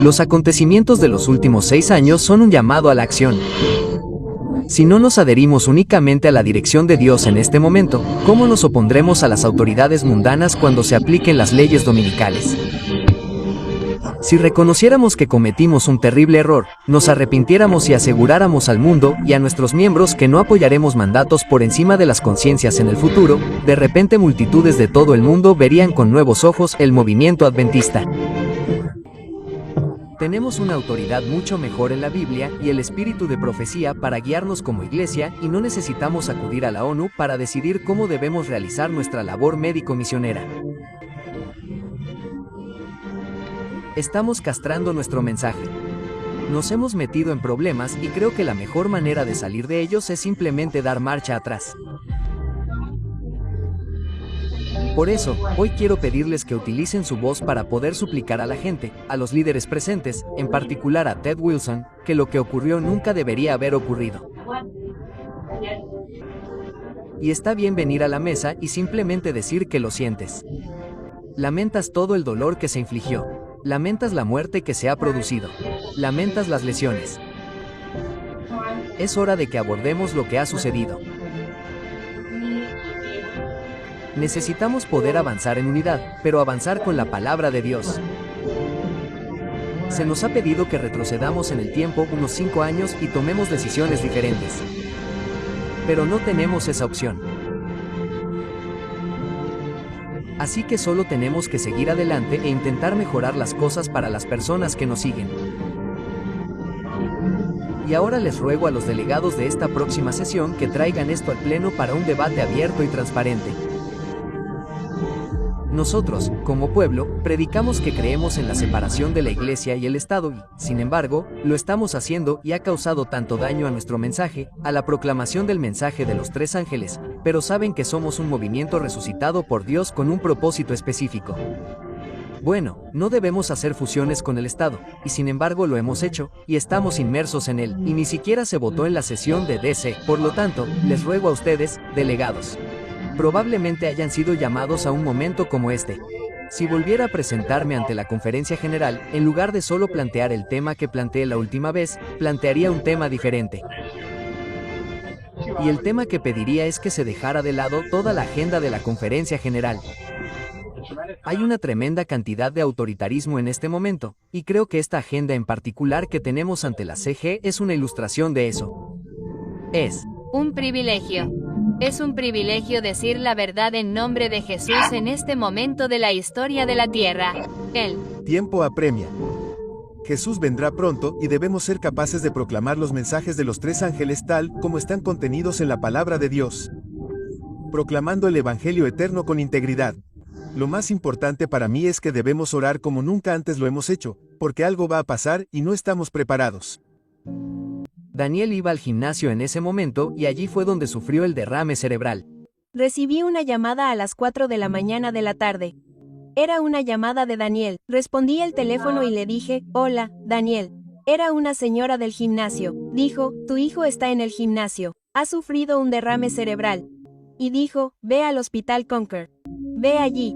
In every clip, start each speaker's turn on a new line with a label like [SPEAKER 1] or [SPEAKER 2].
[SPEAKER 1] Los acontecimientos de los últimos 6 años son un llamado a la acción. Si no nos adherimos únicamente a la dirección de Dios en este momento, ¿cómo nos opondremos a las autoridades mundanas cuando se apliquen las leyes dominicales? Si reconociéramos que cometimos un terrible error, nos arrepintiéramos y aseguráramos al mundo y a nuestros miembros que no apoyaremos mandatos por encima de las conciencias en el futuro, de repente multitudes de todo el mundo verían con nuevos ojos el movimiento adventista. Tenemos una autoridad mucho mejor en la Biblia y el espíritu de profecía para guiarnos como iglesia y no necesitamos acudir a la ONU para decidir cómo debemos realizar nuestra labor médico-misionera. Estamos castrando nuestro mensaje. Nos hemos metido en problemas y creo que la mejor manera de salir de ellos es simplemente dar marcha atrás. Por eso, hoy quiero pedirles que utilicen su voz para poder suplicar a la gente, a los líderes presentes, en particular a Ted Wilson, que lo que ocurrió nunca debería haber ocurrido. Y está bien venir a la mesa y simplemente decir que lo sientes. Lamentas todo el dolor que se infligió. Lamentas la muerte que se ha producido. Lamentas las lesiones. Es hora de que abordemos lo que ha sucedido. Necesitamos poder avanzar en unidad, pero avanzar con la palabra de Dios. Se nos ha pedido que retrocedamos en el tiempo unos 5 años y tomemos decisiones diferentes. Pero no tenemos esa opción. Así que solo tenemos que seguir adelante e intentar mejorar las cosas para las personas que nos siguen. Y ahora les ruego a los delegados de esta próxima sesión que traigan esto al pleno para un debate abierto y transparente. Nosotros, como pueblo, predicamos que creemos en la separación de la Iglesia y el Estado y, sin embargo, lo estamos haciendo y ha causado tanto daño a nuestro mensaje, a la proclamación del mensaje de los 3 ángeles, pero saben que somos un movimiento resucitado por Dios con un propósito específico. Bueno, no debemos hacer fusiones con el Estado, y sin embargo lo hemos hecho, y estamos inmersos en él, y ni siquiera se votó en la sesión de DC, por lo tanto, les ruego a ustedes, delegados. Probablemente hayan sido llamados a un momento como este. Si volviera a presentarme ante la conferencia general, en lugar de solo plantear el tema que planteé la última vez, plantearía un tema diferente. Y el tema que pediría es que se dejara de lado toda la agenda de la conferencia general. Hay una tremenda cantidad de autoritarismo en este momento, y creo que esta agenda en particular que tenemos ante la CG es una ilustración de eso. Es
[SPEAKER 2] un privilegio. Es un privilegio decir la verdad en nombre de Jesús en este momento de la historia de la tierra. El
[SPEAKER 3] tiempo apremia. Jesús vendrá pronto y debemos ser capaces de proclamar los mensajes de los 3 ángeles tal como están contenidos en la palabra de Dios. Proclamando el Evangelio eterno con integridad. Lo más importante para mí es que debemos orar como nunca antes lo hemos hecho, porque algo va a pasar y no estamos preparados.
[SPEAKER 1] Daniel iba al gimnasio en ese momento y allí fue donde sufrió el derrame cerebral.
[SPEAKER 4] Recibí una llamada a las 4 de la mañana de la tarde. Era una llamada de Daniel. Respondí el teléfono y le dije, hola, Daniel. Era una señora del gimnasio. Dijo, tu hijo está en el gimnasio. Ha sufrido un derrame cerebral. Y dijo, ve al hospital Concord. Ve allí.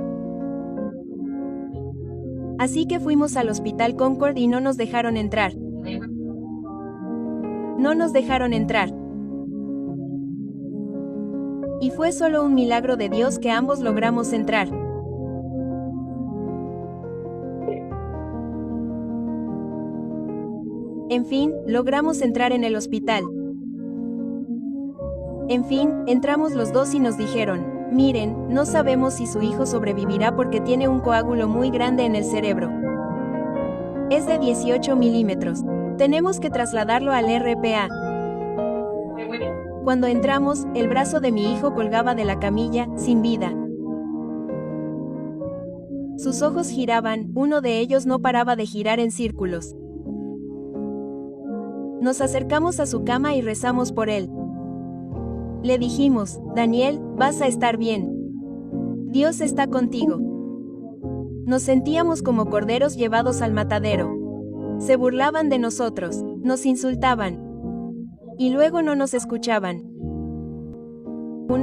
[SPEAKER 4] Así que fuimos al hospital Concord y no nos dejaron entrar. No nos dejaron entrar. Y fue solo un milagro de Dios que ambos logramos entrar. En fin, logramos entrar en el hospital. En fin, entramos los dos y nos dijeron, miren, no sabemos si su hijo sobrevivirá porque tiene un coágulo muy grande en el cerebro. Es de 18 milímetros. Tenemos que trasladarlo al RPA. Cuando entramos, el brazo de mi hijo colgaba de la camilla, sin vida. Sus ojos giraban, uno de ellos no paraba de girar en círculos. Nos acercamos a su cama y rezamos por él. Le dijimos, Daniel, vas a estar bien. Dios está contigo. Nos sentíamos como corderos llevados al matadero. Se burlaban de nosotros, nos insultaban. Y luego no nos escuchaban.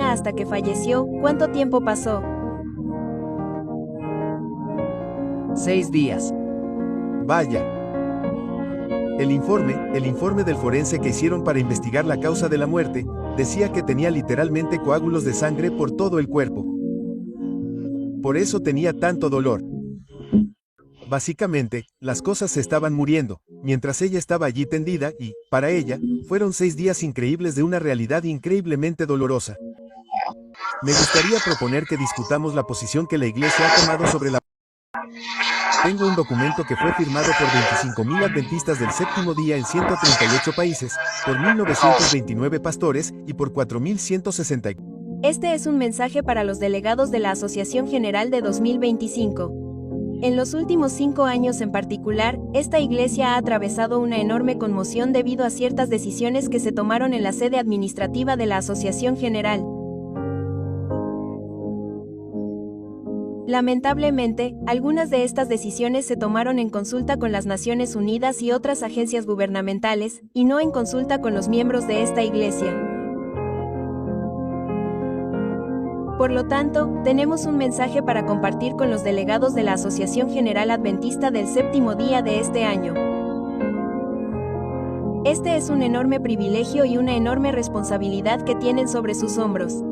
[SPEAKER 4] Hasta que falleció, ¿cuánto tiempo pasó?
[SPEAKER 1] 6 días.
[SPEAKER 3] Vaya. El informe del forense que hicieron para investigar la causa de la muerte, decía que tenía literalmente coágulos de sangre por todo el cuerpo. Por eso tenía tanto dolor. Básicamente, las cosas se estaban muriendo, mientras ella estaba allí tendida y, para ella, fueron 6 días increíbles de una realidad increíblemente dolorosa. Me gustaría proponer que discutamos la posición que la Iglesia ha tomado sobre la... Tengo un documento que fue firmado por 25.000 adventistas del séptimo día en 138 países, por 1.929 pastores y por 4.160.
[SPEAKER 4] Este es un mensaje para los delegados de la Asociación General de 2025. En los últimos 5 años en particular, esta iglesia ha atravesado una enorme conmoción debido a ciertas decisiones que se tomaron en la sede administrativa de la Asociación General. Lamentablemente, algunas de estas decisiones se tomaron en consulta con las Naciones Unidas y otras agencias gubernamentales, y no en consulta con los miembros de esta iglesia. Por lo tanto, tenemos un mensaje para compartir con los delegados de la Asociación General Adventista del séptimo día de este año. Este es un enorme privilegio y una enorme responsabilidad que tienen sobre sus hombros.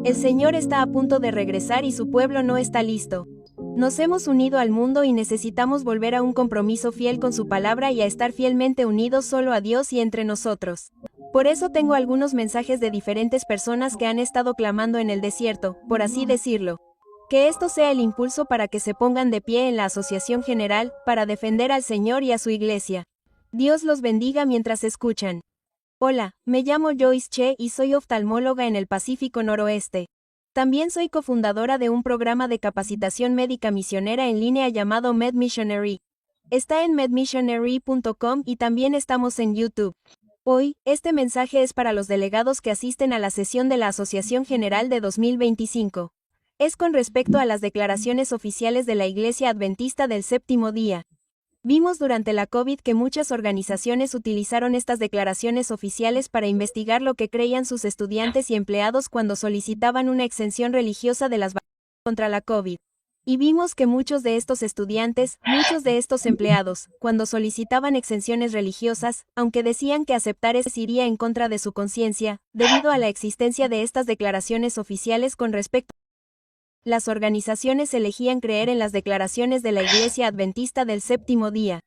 [SPEAKER 4] El Señor está a punto de regresar y su pueblo no está listo. Nos hemos unido al mundo y necesitamos volver a un compromiso fiel con su palabra y a estar fielmente unidos solo a Dios y entre nosotros. Por eso tengo algunos mensajes de diferentes personas que han estado clamando en el desierto, por así decirlo. Que esto sea el impulso para que se pongan de pie en la Asociación General, para defender al Señor y a su iglesia. Dios los bendiga mientras escuchan. Hola, me llamo Joyce Che y soy oftalmóloga en el Pacífico Noroeste. También soy cofundadora de un programa de capacitación médica misionera en línea llamado MedMissionary. Está en medmissionary.com y también estamos en YouTube. Hoy, este mensaje es para los delegados que asisten a la sesión de la Asociación General de 2025. Es con respecto a las declaraciones oficiales de la Iglesia Adventista del Séptimo Día. Vimos durante la COVID que muchas organizaciones utilizaron estas declaraciones oficiales para investigar lo que creían sus estudiantes y empleados cuando solicitaban una exención religiosa de las vacunas contra la COVID. Y vimos que muchos de estos estudiantes, muchos de estos empleados, cuando solicitaban exenciones religiosas, aunque decían que aceptar eso iría en contra de su conciencia, debido a la existencia de estas declaraciones oficiales con respecto las organizaciones elegían creer en las declaraciones de la Iglesia Adventista del Séptimo Día.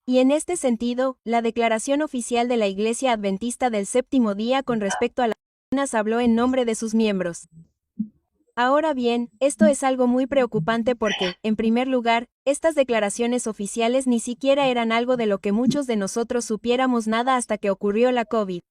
[SPEAKER 4] Y en este sentido, la declaración oficial de la Iglesia Adventista del Séptimo Día con respecto a las vacunas habló en nombre de sus miembros. Ahora bien, esto es algo muy preocupante porque, en primer lugar, estas declaraciones oficiales ni siquiera eran algo de lo que muchos de nosotros supiéramos nada hasta que ocurrió la COVID.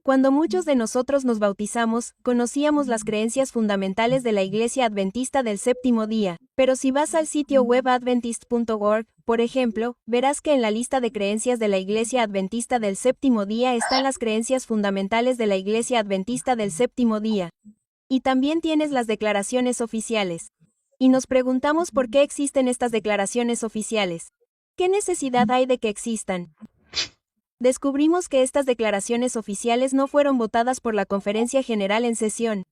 [SPEAKER 4] Cuando muchos de nosotros nos bautizamos, conocíamos las creencias fundamentales de la Iglesia Adventista del Séptimo Día, pero si vas al sitio web adventist.org, por ejemplo, verás que en la lista de creencias de la Iglesia Adventista del Séptimo Día están las creencias fundamentales de la Iglesia Adventista del Séptimo Día. Y también tienes las declaraciones oficiales. Y nos preguntamos por qué existen estas declaraciones oficiales. ¿Qué necesidad hay de que existan? Descubrimos que estas declaraciones oficiales no fueron votadas por la Conferencia General en sesión,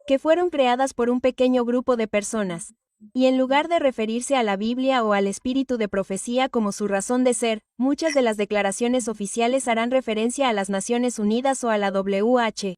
[SPEAKER 4] que fueron creadas por un pequeño grupo de personas. Y en lugar de referirse a la Biblia o al espíritu de profecía como su razón de ser, muchas de las declaraciones oficiales harán referencia a las Naciones Unidas o a la WHO.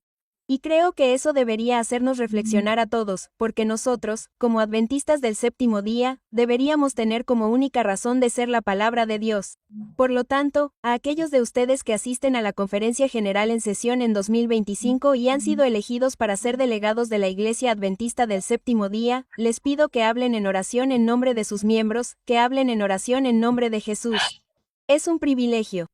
[SPEAKER 4] Y creo que eso debería hacernos reflexionar a todos, porque nosotros, como adventistas del séptimo día, deberíamos tener como única razón de ser la palabra de Dios. Por lo tanto, a aquellos de ustedes que asisten a la Conferencia General en sesión en 2025 y han sido elegidos para ser delegados de la Iglesia Adventista del Séptimo Día, les pido que hablen en oración en nombre de sus miembros, que hablen en oración en nombre de Jesús. Es un privilegio.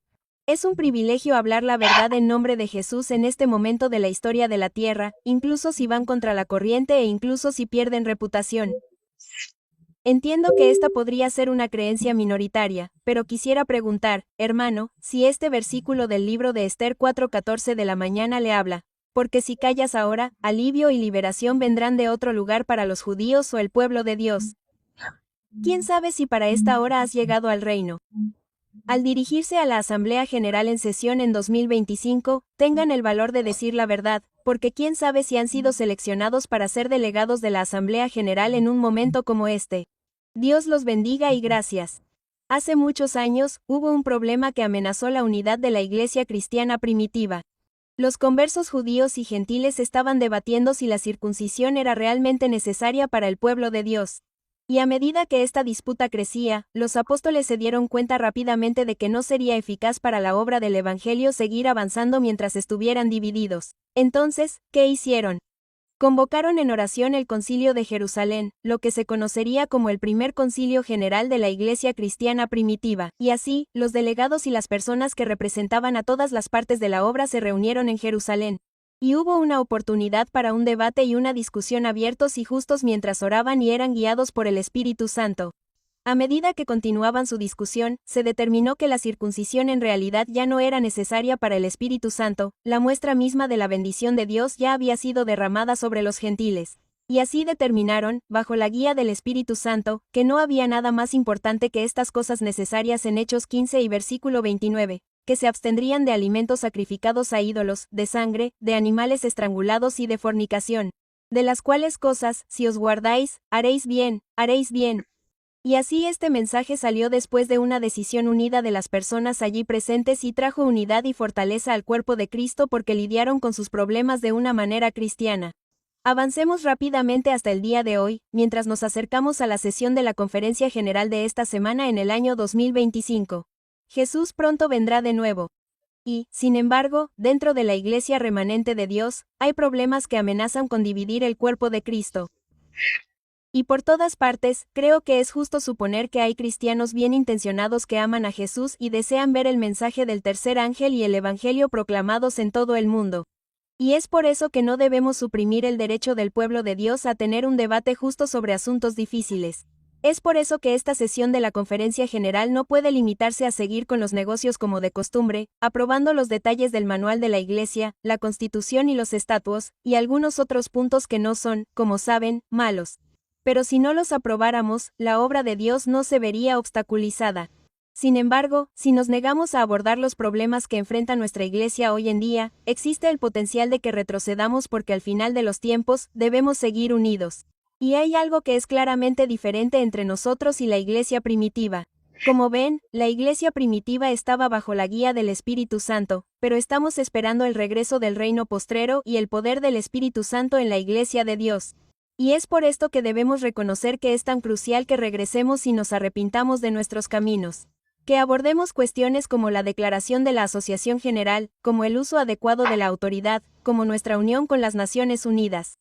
[SPEAKER 4] Es un privilegio hablar la verdad en nombre de Jesús en este momento de la historia de la tierra, incluso si van contra la corriente e incluso si pierden reputación. Entiendo que esta podría ser una creencia minoritaria, pero quisiera preguntar, hermano, si este versículo del libro de Esther 4:14 de la mañana le habla, porque si callas ahora, alivio y liberación vendrán de otro lugar para los judíos o el pueblo de Dios. ¿Quién sabe si para esta hora has llegado al reino? Al dirigirse a la Asamblea General en sesión en 2025, tengan el valor de decir la verdad, porque quién sabe si han sido seleccionados para ser delegados de la Asamblea General en un momento como este. Dios los bendiga y gracias. Hace muchos años, hubo un problema que amenazó la unidad de la iglesia cristiana primitiva. Los conversos judíos y gentiles estaban debatiendo si la circuncisión era realmente necesaria para el pueblo de Dios. Y a medida que esta disputa crecía, los apóstoles se dieron cuenta rápidamente de que no sería eficaz para la obra del Evangelio seguir avanzando mientras estuvieran divididos. Entonces, ¿qué hicieron? Convocaron en oración el Concilio de Jerusalén, lo que se conocería como el primer concilio general de la Iglesia cristiana primitiva, y así, los delegados y las personas que representaban a todas las partes de la obra se reunieron en Jerusalén. Y hubo una oportunidad para un debate y una discusión abiertos y justos mientras oraban y eran guiados por el Espíritu Santo. A medida que continuaban su discusión, se determinó que la circuncisión en realidad ya no era necesaria para el Espíritu Santo, la muestra misma de la bendición de Dios ya había sido derramada sobre los gentiles. Y así determinaron, bajo la guía del Espíritu Santo, que no había nada más importante que estas cosas necesarias en Hechos 15 y versículo 29, que se abstendrían de alimentos sacrificados a ídolos, de sangre, de animales estrangulados y de fornicación. De las cuales cosas, si os guardáis, haréis bien, haréis bien. Y así este mensaje salió después de una decisión unida de las personas allí presentes y trajo unidad y fortaleza al cuerpo de Cristo porque lidiaron con sus problemas de una manera cristiana. Avancemos rápidamente hasta el día de hoy, mientras nos acercamos a la sesión de la Conferencia General de esta semana en el año 2025. Jesús pronto vendrá de nuevo. Y, sin embargo, dentro de la Iglesia remanente de Dios, hay problemas que amenazan con dividir el cuerpo de Cristo. Y por todas partes, creo que es justo suponer que hay cristianos bien intencionados que aman a Jesús y desean ver el mensaje del tercer ángel y el Evangelio proclamados en todo el mundo. Y es por eso que no debemos suprimir el derecho del pueblo de Dios a tener un debate justo sobre asuntos difíciles. Es por eso que esta sesión de la Conferencia General no puede limitarse a seguir con los negocios como de costumbre, aprobando los detalles del manual de la Iglesia, la Constitución y los estatutos, y algunos otros puntos que no son, como saben, malos. Pero si no los aprobáramos, la obra de Dios no se vería obstaculizada. Sin embargo, si nos negamos a abordar los problemas que enfrenta nuestra Iglesia hoy en día, existe el potencial de que retrocedamos porque al final de los tiempos, debemos seguir unidos. Y hay algo que es claramente diferente entre nosotros y la Iglesia primitiva. Como ven, la Iglesia primitiva estaba bajo la guía del Espíritu Santo, pero estamos esperando el regreso del reino postrero y el poder del Espíritu Santo en la Iglesia de Dios. Y es por esto que debemos reconocer que es tan crucial que regresemos y nos arrepintamos de nuestros caminos. Que abordemos cuestiones como la declaración de la Asociación General, como el uso adecuado de la autoridad, como nuestra unión con las Naciones Unidas.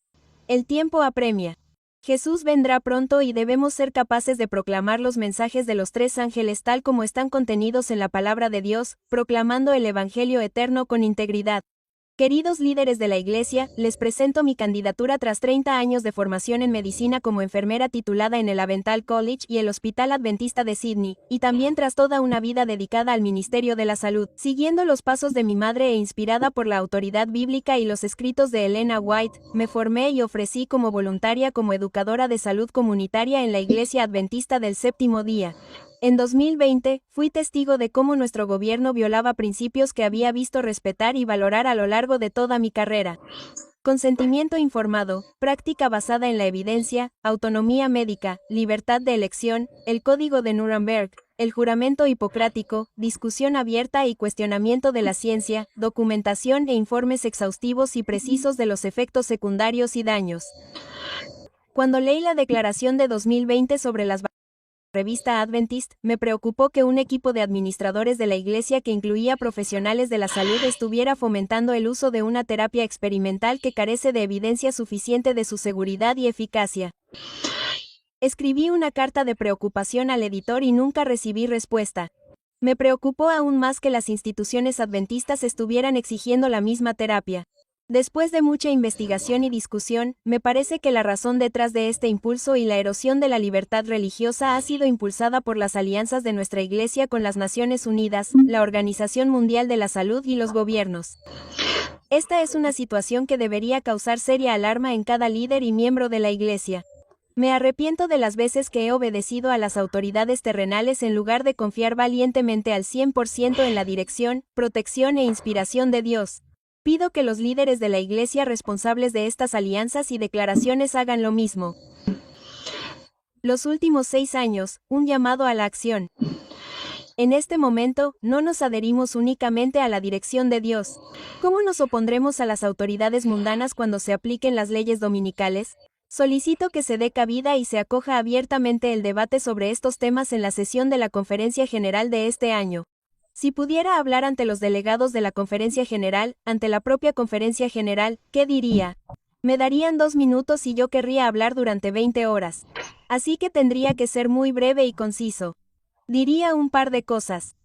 [SPEAKER 4] El tiempo apremia. Jesús vendrá pronto y debemos ser capaces de proclamar los mensajes de los tres ángeles tal como están contenidos en la palabra de Dios, proclamando el Evangelio eterno con integridad. Queridos líderes de la Iglesia, les presento mi candidatura tras 30 años de formación en medicina como enfermera titulada en el Avental College y el Hospital Adventista de Sydney, y también tras toda una vida dedicada al Ministerio de la Salud, siguiendo los pasos de mi madre e inspirada por la autoridad bíblica y los escritos de Elena White, me formé y ofrecí como voluntaria como educadora de salud comunitaria en la Iglesia Adventista del Séptimo Día. En 2020, fui testigo de cómo nuestro gobierno violaba principios que había visto respetar y valorar a lo largo de toda mi carrera. Consentimiento informado, práctica basada en la evidencia, autonomía médica, libertad de elección, el Código de Nuremberg, el juramento hipocrático, discusión abierta y cuestionamiento de la ciencia, documentación e informes exhaustivos y precisos de los efectos secundarios y daños. Cuando leí la declaración de 2020 sobre las revista Adventist, me preocupó que un equipo de administradores de la Iglesia que incluía profesionales de la salud estuviera fomentando el uso de una terapia experimental que carece de evidencia suficiente de su seguridad y eficacia. Escribí una carta de preocupación al editor y nunca recibí respuesta. Me preocupó aún más que las instituciones adventistas estuvieran exigiendo la misma terapia. Después de mucha investigación y discusión, me parece que la razón detrás de este impulso y la erosión de la libertad religiosa ha sido impulsada por las alianzas de nuestra Iglesia con las Naciones Unidas, la Organización Mundial de la Salud y los gobiernos. Esta es una situación que debería causar seria alarma en cada líder y miembro de la Iglesia. Me arrepiento de las veces que he obedecido a las autoridades terrenales en lugar de confiar valientemente al 100% en la dirección, protección e inspiración de Dios. Pido que los líderes de la Iglesia responsables de estas alianzas y declaraciones hagan lo mismo. Los últimos 6 años, un llamado a la acción. En este momento, no nos adherimos únicamente a la dirección de Dios. ¿Cómo nos opondremos a las autoridades mundanas cuando se apliquen las leyes dominicales? Solicito que se dé cabida y se acoja abiertamente el debate sobre estos temas en la sesión de la Conferencia General de este año. Si pudiera hablar ante los delegados de la Conferencia General, ante la propia Conferencia General, ¿qué diría? Me darían 2 minutos y yo querría hablar durante 20 horas. Así que tendría que ser muy breve y conciso. Diría un par de cosas.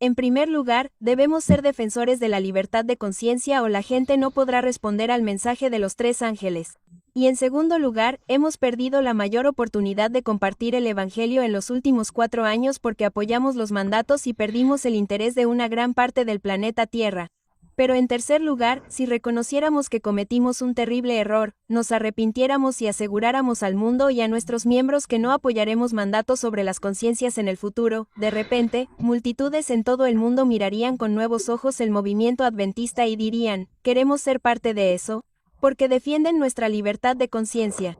[SPEAKER 4] En primer lugar, debemos ser defensores de la libertad de conciencia o la gente no podrá responder al mensaje de los 3 ángeles. Y en segundo lugar, hemos perdido la mayor oportunidad de compartir el Evangelio en los últimos 4 años porque apoyamos los mandatos y perdimos el interés de una gran parte del planeta Tierra. Pero en tercer lugar, si reconociéramos que cometimos un terrible error, nos arrepintiéramos y aseguráramos al mundo y a nuestros miembros que no apoyaremos mandatos sobre las conciencias en el futuro, de repente, multitudes en todo el mundo mirarían con nuevos ojos el movimiento adventista y dirían, ¿queremos ser parte de eso? Porque defienden nuestra libertad de conciencia.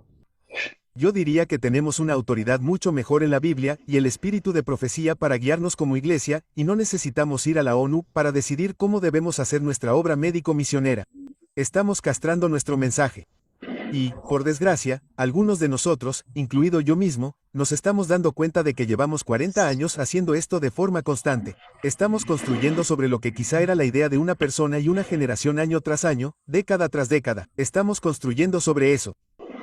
[SPEAKER 3] Yo diría que tenemos una autoridad mucho mejor en la Biblia y el espíritu de profecía para guiarnos como iglesia, y no necesitamos ir a la ONU para decidir cómo debemos hacer nuestra obra médico-misionera. Estamos castrando nuestro mensaje. Y, por desgracia, algunos de nosotros, incluido yo mismo, nos estamos dando cuenta de que llevamos 40 años haciendo esto de forma constante. Estamos construyendo sobre lo que quizá era la idea de una persona y una generación año tras año, década tras década. Estamos construyendo sobre eso.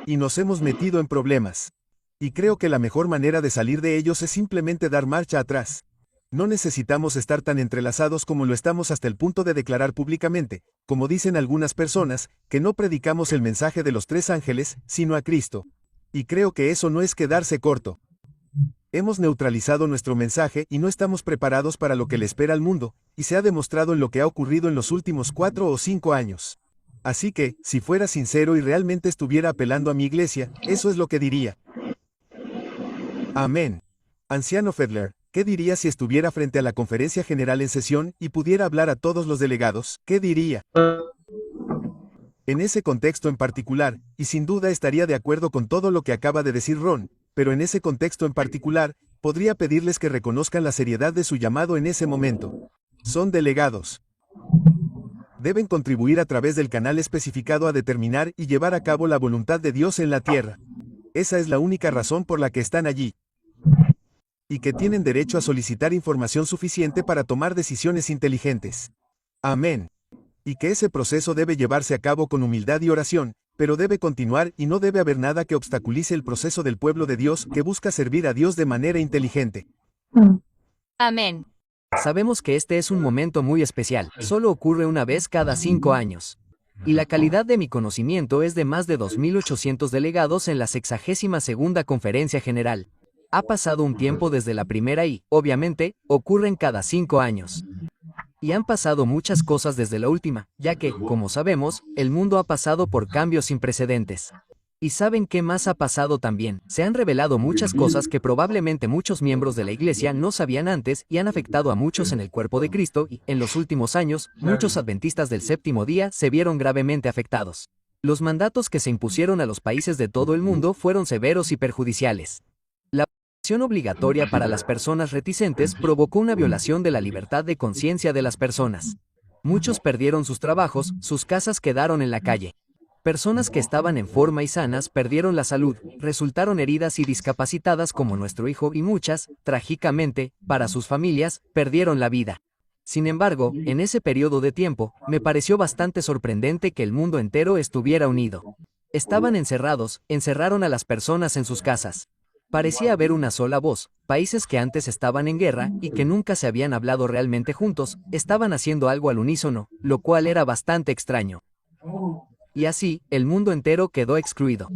[SPEAKER 3] Y nos hemos metido en problemas. Y creo que la mejor manera de salir de ellos es simplemente dar marcha atrás. No necesitamos estar tan entrelazados como lo estamos hasta el punto de declarar públicamente, como dicen algunas personas, que no predicamos el mensaje de los 3 ángeles, sino a Cristo. Y creo que eso no es quedarse corto. Hemos neutralizado nuestro mensaje y no estamos preparados para lo que le espera al mundo, y se ha demostrado en lo que ha ocurrido en los últimos 4 o 5 años. Así que, si fuera sincero y realmente estuviera apelando a mi iglesia, eso es lo que diría. Amén. Anciano Fedler, ¿qué diría si estuviera frente a la Conferencia General en sesión y pudiera hablar a todos los delegados? ¿Qué diría? En ese contexto en particular, y sin duda estaría de acuerdo con todo lo que acaba de decir Ron, pero en ese contexto en particular, podría pedirles que reconozcan la seriedad de su llamado en ese momento. Son delegados. Deben contribuir a través del canal especificado a determinar y llevar a cabo la voluntad de Dios en la tierra. Esa es la única razón por la que están allí. Y que tienen derecho a solicitar información suficiente para tomar decisiones inteligentes. Amén. Y que ese proceso debe llevarse a cabo con humildad y oración, pero debe continuar y no debe haber nada que obstaculice el proceso del pueblo de Dios que busca servir a Dios de manera inteligente.
[SPEAKER 2] Amén.
[SPEAKER 1] Sabemos que este es un momento muy especial, solo ocurre una vez cada 5 años. Y la calidad de mi conocimiento es de más de 2.800 delegados en la 62ª Conferencia General. Ha pasado un tiempo desde la primera y, obviamente, ocurren cada 5 años. Y han pasado muchas cosas desde la última, ya que, como sabemos, el mundo ha pasado por cambios sin precedentes. ¿Y saben qué más ha pasado también? Se han revelado muchas cosas que probablemente muchos miembros de la Iglesia no sabían antes y han afectado a muchos en el cuerpo de Cristo y, en los últimos años, muchos adventistas del séptimo día se vieron gravemente afectados. Los mandatos que se impusieron a los países de todo el mundo fueron severos y perjudiciales. La acción obligatoria para las personas reticentes provocó una violación de la libertad de conciencia de las personas. Muchos perdieron sus trabajos, sus casas quedaron en la calle. Personas que estaban en forma y sanas perdieron la salud, resultaron heridas y discapacitadas como nuestro hijo y muchas, trágicamente, para sus familias, perdieron la vida. Sin embargo, en ese periodo de tiempo, me pareció bastante sorprendente que el mundo entero estuviera unido. Estaban encerrados, encerraron a las personas en sus casas. Parecía haber una sola voz, países que antes estaban en guerra y que nunca se habían hablado realmente juntos, estaban haciendo algo al unísono, lo cual era bastante extraño. Y así, el mundo entero quedó excluido.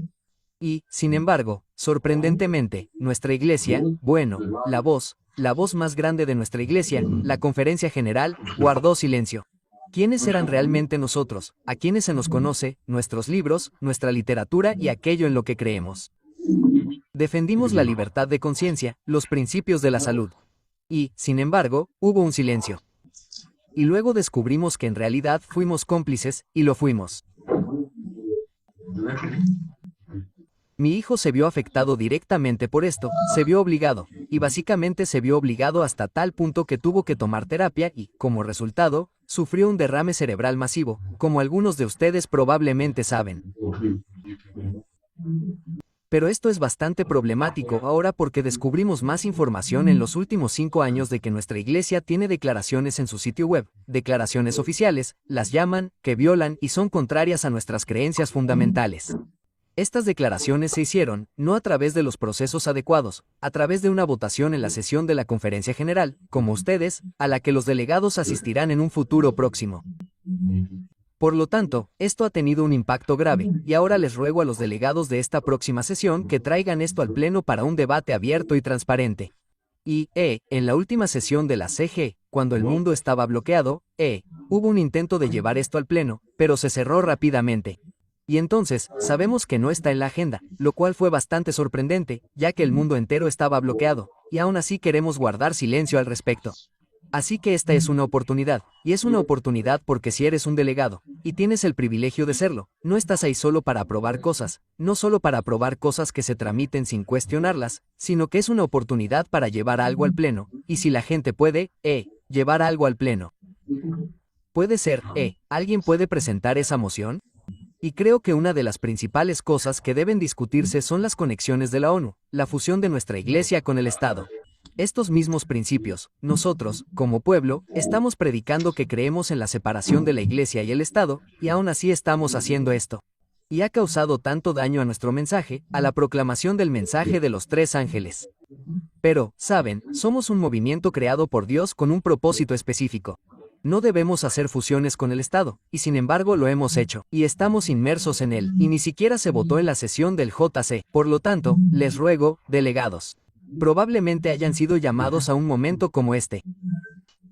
[SPEAKER 1] Y, sin embargo, sorprendentemente, nuestra iglesia, bueno, la voz más grande de nuestra iglesia, la Conferencia General, guardó silencio. ¿Quiénes eran realmente nosotros? ¿A quiénes se nos conoce? Nuestros libros, nuestra literatura y aquello en lo que creemos. Defendimos la libertad de conciencia, los principios de la salud. Y, sin embargo, hubo un silencio. Y luego descubrimos que en realidad fuimos cómplices, y lo fuimos. Mi hijo se vio afectado directamente por esto, se vio obligado. y básicamente se vio obligado hasta tal punto que tuvo que tomar terapia y, como resultado, sufrió un derrame cerebral masivo, como algunos de ustedes probablemente saben. Pero esto es bastante problemático ahora porque descubrimos más información en los últimos 5 años de que nuestra iglesia tiene declaraciones en su sitio web, declaraciones oficiales, las llaman, que violan y son contrarias a nuestras creencias fundamentales. Estas declaraciones se hicieron, no a través de los procesos adecuados, a través de una votación en la sesión de la Conferencia General, como ustedes, a la que los delegados asistirán en un futuro próximo. Por lo tanto, esto ha tenido un impacto grave, y ahora les ruego a los delegados de esta próxima sesión que traigan esto al Pleno para un debate abierto y transparente. Y, en la última sesión de la CG, cuando el mundo estaba bloqueado, hubo un intento de llevar esto al Pleno, pero se cerró rápidamente. Y entonces, sabemos que no está en la agenda, lo cual fue bastante sorprendente, ya que el mundo entero estaba bloqueado, y aún así queremos guardar silencio al respecto. Así que esta es una oportunidad, y es una oportunidad porque si eres un delegado, y tienes el privilegio de serlo, no estás ahí solo para aprobar cosas, no solo para aprobar cosas que se tramiten sin cuestionarlas, sino que es una oportunidad para llevar algo al Pleno, y si la gente puede, llevar algo al Pleno. Puede ser, ¿alguien puede presentar esa moción? Y creo que una de las principales cosas que deben discutirse son las conexiones de la ONU, la fusión de nuestra iglesia con el Estado. Estos mismos principios, nosotros, como pueblo, estamos predicando que creemos en la separación de la Iglesia y el Estado, y aún así estamos haciendo esto. Y ha causado tanto daño a nuestro mensaje, a la proclamación del mensaje de los 3 ángeles. Pero, saben, somos un movimiento creado por Dios con un propósito específico. No debemos hacer fusiones con el Estado, y sin embargo lo hemos hecho, y estamos inmersos en él, y ni siquiera se votó en la sesión del JC. Por lo tanto, les ruego, delegados, probablemente hayan sido llamados a un momento como este.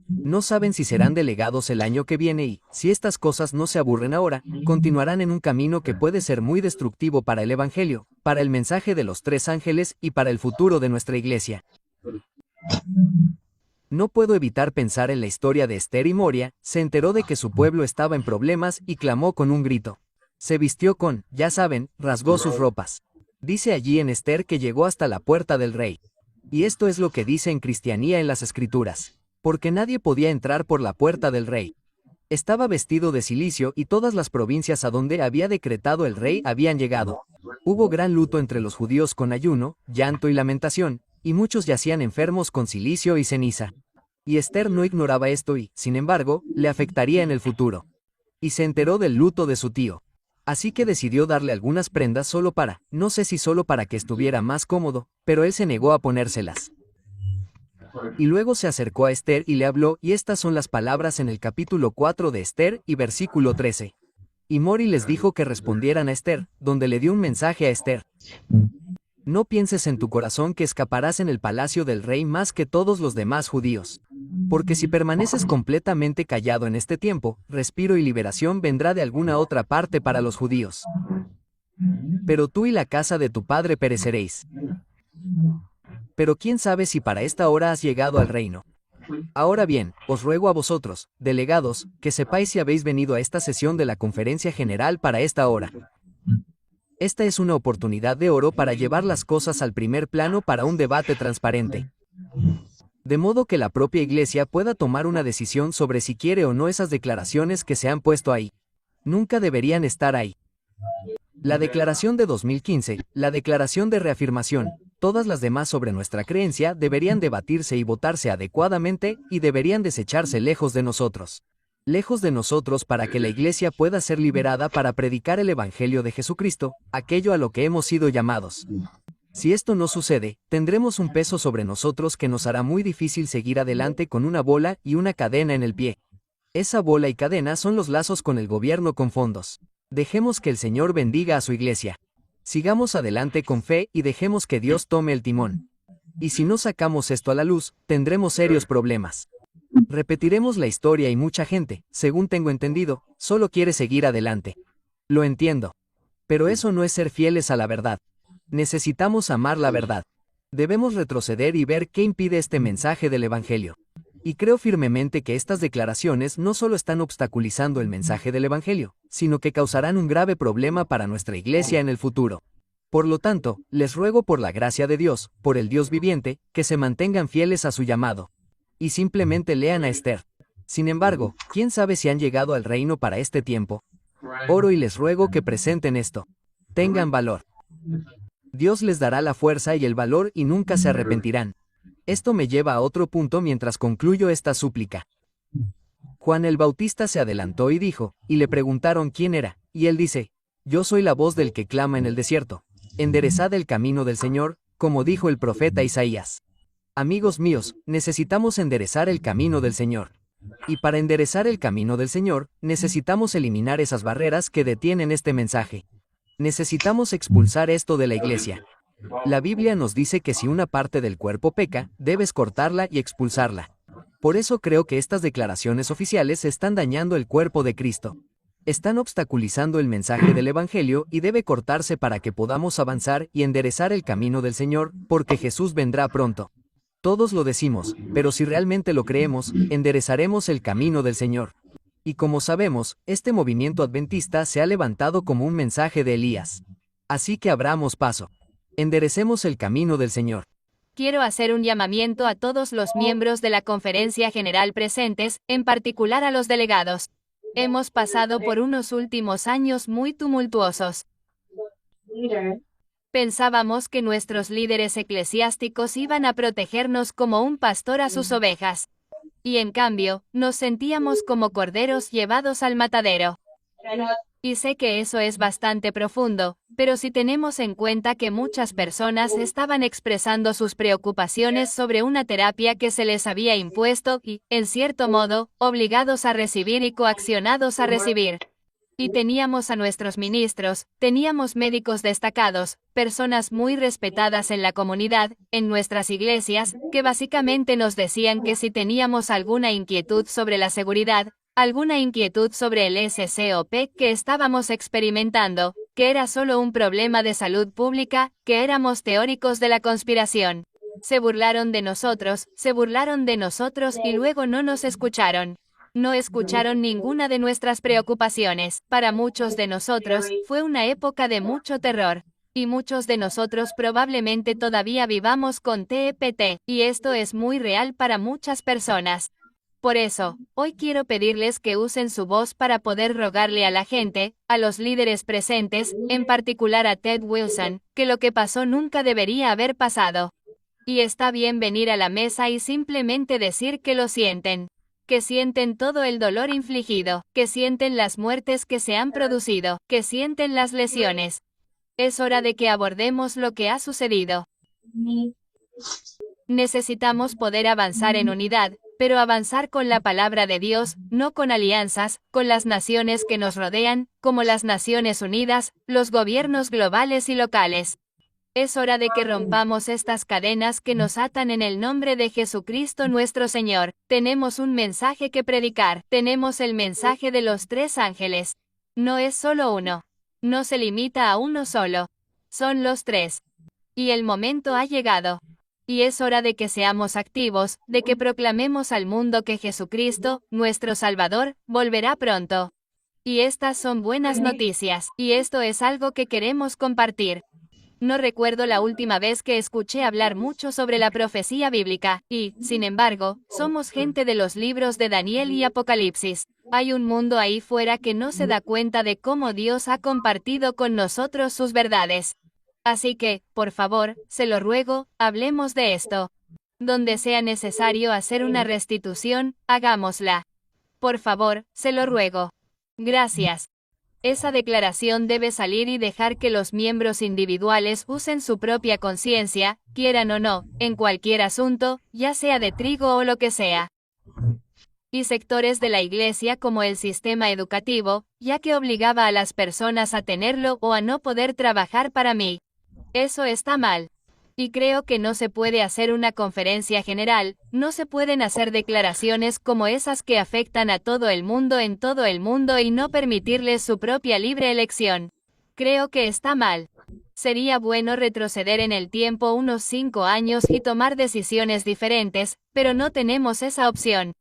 [SPEAKER 1] No saben si serán delegados el año que viene y, si estas cosas no se aburren ahora, continuarán en un camino que puede ser muy destructivo para el Evangelio, para el mensaje de los 3 ángeles y para el futuro de nuestra iglesia. No puedo evitar pensar en la historia de Esther y Moria. Se enteró de que su pueblo estaba en problemas y clamó con un grito. Se vistió con, ya saben, rasgó sus ropas. Dice allí en Esther que llegó hasta la puerta del rey. Y esto es lo que dice en Cristianía en las Escrituras. Porque nadie podía entrar por la puerta del rey. Estaba vestido de cilicio y todas las provincias a donde había decretado el rey habían llegado. Hubo gran luto entre los judíos con ayuno, llanto y lamentación, y muchos yacían enfermos con cilicio y ceniza. Y Esther no ignoraba esto y, sin embargo, le afectaría en el futuro. Y se enteró del luto de su tío. Así que decidió darle algunas prendas solo para, no sé si solo para que estuviera más cómodo, pero él se negó a ponérselas. Y luego se acercó a Esther y le habló, y estas son las palabras en el capítulo 4 de Esther y versículo 13. Y Mori les dijo que respondieran a Esther, donde le dio un mensaje a Esther. No pienses en tu corazón que escaparás en el palacio del rey más que todos los demás judíos. Porque si permaneces completamente callado en este tiempo, respiro y liberación vendrá de alguna otra parte para los judíos. Pero tú y la casa de tu padre pereceréis. Pero quién sabe si para esta hora has llegado al reino. Ahora bien, os ruego a vosotros, delegados, que sepáis si habéis venido a esta sesión de la Conferencia General para esta hora. Esta es una oportunidad de oro para llevar las cosas al primer plano para un debate transparente. De modo que la propia Iglesia pueda tomar una decisión sobre si quiere o no esas declaraciones que se han puesto ahí. Nunca deberían estar ahí. La declaración de 2015, la declaración de reafirmación, todas las demás sobre nuestra creencia deberían debatirse y votarse adecuadamente y deberían desecharse lejos de nosotros. Lejos de nosotros para que la Iglesia pueda ser liberada para predicar el Evangelio de Jesucristo, aquello a lo que hemos sido llamados. Si esto no sucede, tendremos un peso sobre nosotros que nos hará muy difícil seguir adelante con una bola y una cadena en el pie. Esa bola y cadena son los lazos con el gobierno con fondos. Dejemos que el Señor bendiga a su Iglesia. Sigamos adelante con fe y dejemos que Dios tome el timón. Y si no sacamos esto a la luz, tendremos serios problemas. Repetiremos la historia y mucha gente, según tengo entendido, solo quiere seguir adelante. Lo entiendo. Pero eso no es ser fieles a la verdad. Necesitamos amar la verdad. Debemos retroceder y ver qué impide este mensaje del Evangelio. Y creo firmemente que estas declaraciones no solo están obstaculizando el mensaje del Evangelio, sino que causarán un grave problema para nuestra Iglesia en el futuro. Por lo tanto, les ruego por la gracia de Dios, por el Dios viviente, que se mantengan fieles a su llamado. Y simplemente lean a Esther. Sin embargo, ¿quién sabe si han llegado al reino para este tiempo? Oro y les ruego que presenten esto. Tengan valor. Dios les dará la fuerza y el valor y nunca se arrepentirán. Esto me lleva a otro punto mientras concluyo esta súplica. Juan el Bautista se adelantó y dijo, y le preguntaron quién era, y él dice, yo soy la voz del que clama en el desierto. Enderezad el camino del Señor, como dijo el profeta Isaías. Amigos míos, necesitamos enderezar el camino del Señor. Y para enderezar el camino del Señor, necesitamos eliminar esas barreras que detienen este mensaje. Necesitamos expulsar esto de la iglesia. La Biblia nos dice que si una parte del cuerpo peca, debes cortarla y expulsarla. Por eso creo que estas declaraciones oficiales están dañando el cuerpo de Cristo. Están obstaculizando el mensaje del Evangelio y debe cortarse para que podamos avanzar y enderezar el camino del Señor, porque Jesús vendrá pronto. Todos lo decimos, pero si realmente lo creemos, enderezaremos el camino del Señor. Y como sabemos, este movimiento adventista se ha levantado como un mensaje de Elías. Así que abramos paso. Enderecemos el camino del Señor.
[SPEAKER 2] Quiero hacer un llamamiento a todos los miembros de la conferencia general presentes, en particular a los delegados. Hemos pasado por unos últimos años muy tumultuosos. Pensábamos que nuestros líderes eclesiásticos iban a protegernos como un pastor a sus ovejas. Y en cambio, nos sentíamos como corderos llevados al matadero. Y sé que eso es bastante profundo, pero si tenemos en cuenta que muchas personas estaban expresando sus preocupaciones sobre una terapia que se les había impuesto y, en cierto modo, obligados a recibir y coaccionados a recibir. Y teníamos a nuestros ministros, teníamos médicos destacados, personas muy respetadas en la comunidad, en nuestras iglesias, que básicamente nos decían que si teníamos alguna inquietud sobre la seguridad, alguna inquietud sobre el SCOP que estábamos experimentando, que era solo un problema de salud pública, que éramos teóricos de la conspiración. Se burlaron de nosotros y luego no nos escucharon. No escucharon ninguna de nuestras preocupaciones. Para muchos de nosotros, fue una época de mucho terror. Y muchos de nosotros probablemente todavía vivamos con TEPT, y esto es muy real para muchas personas. Por eso, hoy quiero pedirles que usen su voz para poder rogarle a la gente, a los líderes presentes, en particular a Ted Wilson, que lo que pasó nunca debería haber pasado. Y está bien venir a la mesa y simplemente decir que lo sienten. Que sienten todo el dolor infligido, que sienten las muertes que se han producido, que sienten las lesiones. Es hora de que abordemos lo que ha sucedido. Necesitamos poder avanzar en unidad, pero avanzar con la palabra de Dios, no con alianzas, con las naciones que nos rodean, como las Naciones Unidas, los gobiernos globales y locales. Es hora de que rompamos estas cadenas que nos atan en el nombre de Jesucristo nuestro Señor. Tenemos un mensaje que predicar. Tenemos el mensaje de los 3 ángeles. No es solo uno. No se limita a uno solo. Son los 3. Y el momento ha llegado. Y es hora de que seamos activos, de que proclamemos al mundo que Jesucristo, nuestro Salvador, volverá pronto. Y estas son buenas noticias, y esto es algo que queremos compartir. No recuerdo la última vez que escuché hablar mucho sobre la profecía bíblica, y, sin embargo, somos gente de los libros de Daniel y Apocalipsis. Hay un mundo ahí fuera que no se da cuenta de cómo Dios ha compartido con nosotros sus verdades. Así que, por favor, se lo ruego, hablemos de esto. Donde sea necesario hacer una restitución, hagámosla. Por favor, se lo ruego. Gracias. Esa declaración debe salir y dejar que los miembros individuales usen su propia conciencia, quieran o no, en cualquier asunto, ya sea de trigo o lo que sea. Y sectores de la iglesia como el sistema educativo, ya que obligaba a las personas a tenerlo o a no poder trabajar para mí. Eso está mal. Y creo que no se puede hacer una conferencia general, no se pueden hacer declaraciones como esas que afectan a todo el mundo en todo el mundo y no permitirles su propia libre elección. Creo que está mal. Sería bueno retroceder en el tiempo unos 5 años y tomar decisiones diferentes, pero no tenemos esa opción.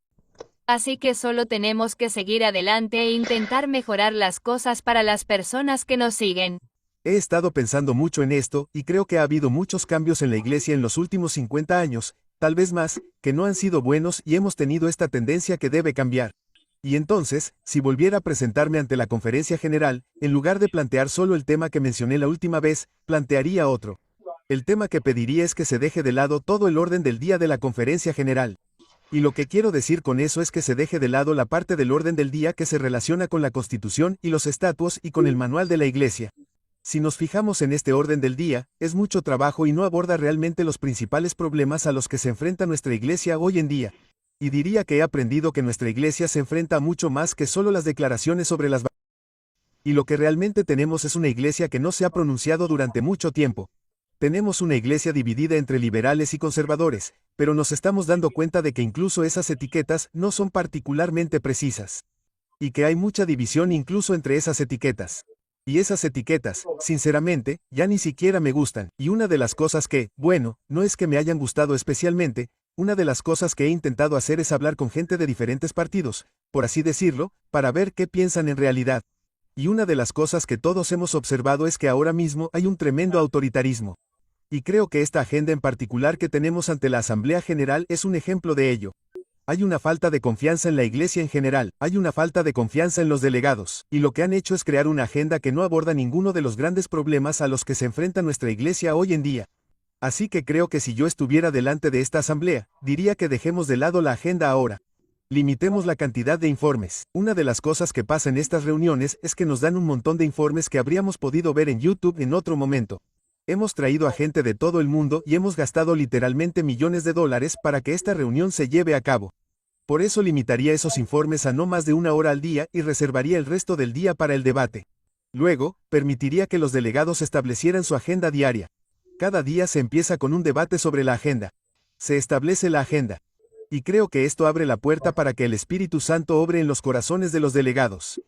[SPEAKER 2] Así que solo tenemos que seguir adelante e intentar mejorar las cosas para las personas que nos siguen.
[SPEAKER 3] He estado pensando mucho en esto, y creo que ha habido muchos cambios en la iglesia en los últimos 50 años, tal vez más, que no han sido buenos y hemos tenido esta tendencia que debe cambiar. Y entonces, si volviera a presentarme ante la conferencia general, en lugar de plantear solo el tema que mencioné la última vez, plantearía otro. El tema que pediría es que se deje de lado todo el orden del día de la conferencia general. Y lo que quiero decir con eso es que se deje de lado la parte del orden del día que se relaciona con la Constitución y los estatutos y con el manual de la iglesia. Si nos fijamos en este orden del día, es mucho trabajo y no aborda realmente los principales problemas a los que se enfrenta nuestra iglesia hoy en día. Y diría que he aprendido que nuestra iglesia se enfrenta a mucho más que solo las declaraciones sobre las y lo que realmente tenemos es una iglesia que no se ha pronunciado durante mucho tiempo. Tenemos una iglesia dividida entre liberales y conservadores, pero nos estamos dando cuenta de que incluso esas etiquetas no son particularmente precisas. Y que hay mucha división incluso entre esas etiquetas. Y esas etiquetas, sinceramente, ya ni siquiera me gustan. Y una de las cosas que, bueno, no es que me hayan gustado especialmente, una de las cosas que he intentado hacer es hablar con gente de diferentes partidos, por así decirlo, para ver qué piensan en realidad. Y una de las cosas que todos hemos observado es que ahora mismo hay un tremendo autoritarismo. Y creo que esta agenda en particular que tenemos ante la Asamblea General es un ejemplo de ello. Hay una falta de confianza en la iglesia en general, hay una falta de confianza en los delegados, y lo que han hecho es crear una agenda que no aborda ninguno de los grandes problemas a los que se enfrenta nuestra iglesia hoy en día. Así que creo que si yo estuviera delante de esta asamblea, diría que dejemos de lado la agenda ahora. Limitemos la cantidad de informes. Una de las cosas que pasa en estas reuniones es que nos dan un montón de informes que habríamos podido ver en YouTube en otro momento. Hemos traído a gente de todo el mundo y hemos gastado literalmente millones de dólares para que esta reunión se lleve a cabo. Por eso limitaría esos informes a no más de 1 hora al día y reservaría el resto del día para el debate. Luego, permitiría que los delegados establecieran su agenda diaria. Cada día se empieza con un debate sobre la agenda. Se establece la agenda. Y creo que esto abre la puerta para que el Espíritu Santo obre en los corazones de los delegados.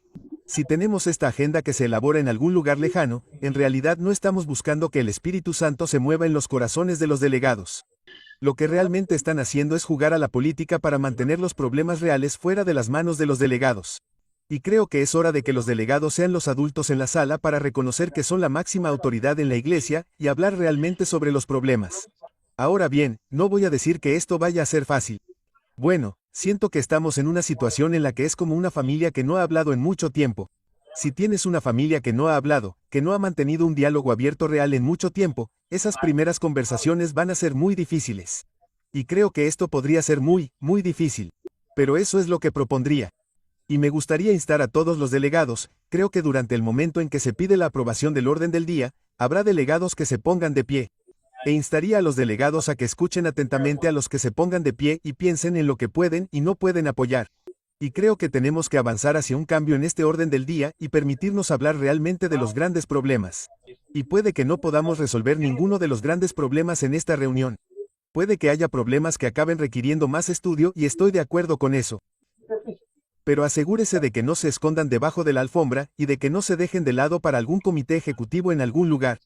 [SPEAKER 3] Si tenemos esta agenda que se elabora en algún lugar lejano, en realidad no estamos buscando que el Espíritu Santo se mueva en los corazones de los delegados. Lo que realmente están haciendo es jugar a la política para mantener los problemas reales fuera de las manos de los delegados. Y creo que es hora de que los delegados sean los adultos en la sala para reconocer que son la máxima autoridad en la iglesia y hablar realmente sobre los problemas. Ahora bien, no voy a decir que esto vaya a ser fácil. Bueno, siento que estamos en una situación en la que es como una familia que no ha hablado en mucho tiempo. Si tienes una familia que no ha hablado, que no ha mantenido un diálogo abierto real en mucho tiempo, esas primeras conversaciones van a ser muy difíciles. Y creo que esto podría ser muy, muy difícil. Pero eso es lo que propondría. Y me gustaría instar a todos los delegados, creo que durante el momento en que se pide la aprobación del orden del día, habrá delegados que se pongan de pie. E instaría a los delegados a que escuchen atentamente a los que se pongan de pie y piensen en lo que pueden y no pueden apoyar. Y creo que tenemos que avanzar hacia un cambio en este orden del día y permitirnos hablar realmente de los grandes problemas. Y puede que no podamos resolver ninguno de los grandes problemas en esta reunión. Puede que haya problemas que acaben requiriendo más estudio y estoy de acuerdo con eso. Pero asegúrese de que no se escondan debajo de la alfombra y de que no se dejen de lado para algún comité ejecutivo en algún lugar.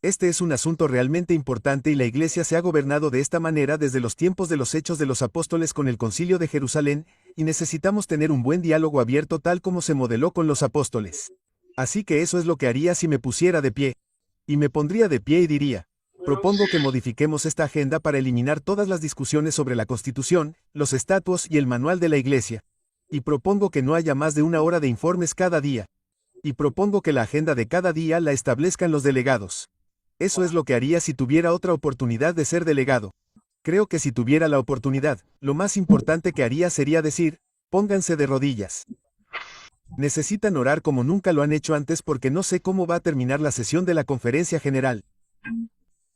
[SPEAKER 3] Este es un asunto realmente importante y la Iglesia se ha gobernado de esta manera desde los tiempos de los Hechos de los Apóstoles con el Concilio de Jerusalén, y necesitamos tener un buen diálogo abierto tal como se modeló con los apóstoles. Así que eso es lo que haría si me pusiera de pie. Y me pondría de pie y diría, propongo que modifiquemos esta agenda para eliminar todas las discusiones sobre la Constitución, los estatutos y el manual de la Iglesia. Y propongo que no haya más de 1 hora de informes cada día. Y propongo que la agenda de cada día la establezcan los delegados. Eso es lo que haría si tuviera otra oportunidad de ser delegado. Creo que si tuviera la oportunidad, lo más importante que haría sería decir, pónganse de rodillas. Necesitan orar como nunca lo han hecho antes porque no sé cómo va a terminar la sesión de la conferencia general.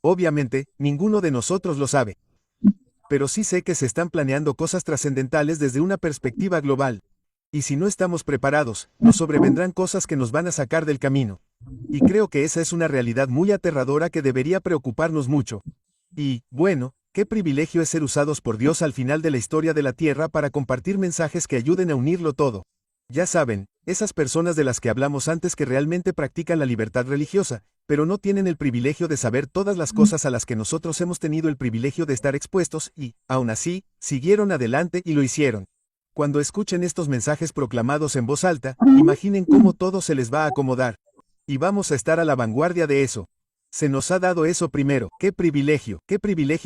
[SPEAKER 3] Obviamente, ninguno de nosotros lo sabe. Pero sí sé que se están planeando cosas trascendentales desde una perspectiva global. Y si no estamos preparados, nos sobrevendrán cosas que nos van a sacar del camino. Y creo que esa es una realidad muy aterradora que debería preocuparnos mucho. Y, bueno, qué privilegio es ser usados por Dios al final de la historia de la Tierra para compartir mensajes que ayuden a unirlo todo. Ya saben, esas personas de las que hablamos antes que realmente practican la libertad religiosa, pero no tienen el privilegio de saber todas las cosas a las que nosotros hemos tenido el privilegio de estar expuestos y, aún así, siguieron adelante y lo hicieron. Cuando escuchen estos mensajes proclamados en voz alta, imaginen cómo todo se les va a acomodar. Y vamos a estar a la vanguardia de eso. Se nos ha dado eso primero. ¡Qué privilegio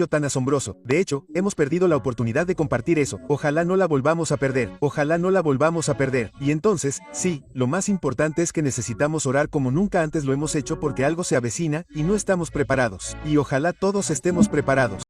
[SPEAKER 3] tan asombroso! De hecho, hemos perdido la oportunidad de compartir eso. Ojalá no la volvamos a perder. Ojalá no la volvamos a perder. Y entonces, sí, lo más importante es que necesitamos orar como nunca antes lo hemos hecho porque algo se avecina y no estamos preparados. Y ojalá todos estemos preparados.